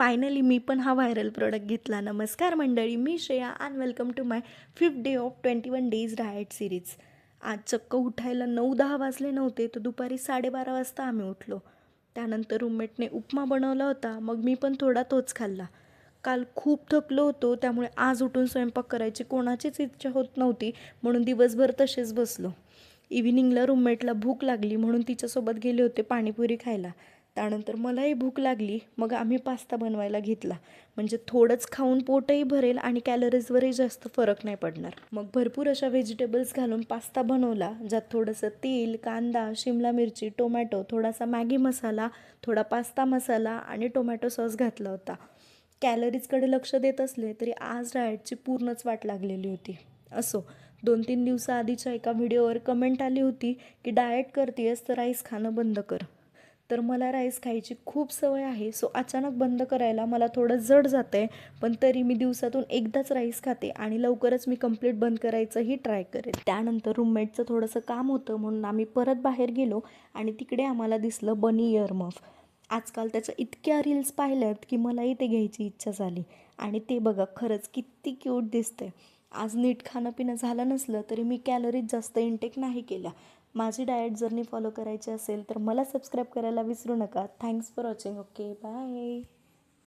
Finally मी पण हा viral product घेतला. नमस्कार मंडळी, मी Shreya and welcome to my 5th day of 21 days diet series. आज चक्क उठायला 9-10 वाजले नव्हते, तर दुपारी 12:30 वाजता आम्ही उठलो. त्यानंतर रूममेटने उपमा बनवला होता, मग मी पण थोडा तोच खाल्ला. काल खूप थकलो होतो, त्यामुळे आज उठून स्वयंपाक करायची कोणाचीच इच्छा होत नव्हती, म्हणून दिवसभर तसेच बसलो. इव्हिनिंगला रूममेटला भूक लागली म्हणून तिच्यासोबत गेले होते पाणीपुरी खायला. त्यानंतर मलाही भूक लागली, मग आम्ही पास्ता बनवायला घेतला. म्हणजे थोडंच खाऊन पोटही भरेल आणि कॅलरीजवरही जास्त फरक नाही पडणार. मग भरपूर अशा व्हेजिटेबल्स घालून पास्ता बनवला, ज्यात थोडंसं तेल, कांदा, शिमला मिरची, टोमॅटो, थोडासा मॅगी मसाला, थोडा पास्ता मसाला आणि टोमॅटो सॉस घातला होता. कॅलरीजकडे लक्ष देत असले तरी आज डाएटची पूर्णच वाट लागलेली होती. असो, 2-3 दिवसाआधीच्या एका व्हिडिओवर कमेंट आली होती की डाएट करतेयस तर राईस खाणं बंद कर. तर मला राईस खायची खूप सवय आहे, सो अचानक बंद करायला मला थोडं जड जातं आहे. पण तरी मी दिवसातून एकदाच राईस खाते आणि लवकरच मी कंप्लीट बंद करायचंही ट्राय करेन. त्यानंतर रूममेटचं थोडंसं काम होतं म्हणून आम्ही परत बाहेर गेलो आणि तिकडे आम्हाला दिसलं बनी इयरमफ. आजकाल त्याच्या इतक्या रील्स पाहिल्यात की मलाही ते घ्यायची इच्छा झाली. आणि ते बघा, खरंच किती क्यूट दिसते. आज नीट खाणं पिणं झालं नसलं तरी मी कॅलरीज जास्त इनटेक नाही केल्या. माझी डाएट जर्नी फॉलो करायची असेल तर मला सबस्क्राईब करायला विसरू नका. Thanks for watching. Okay, bye.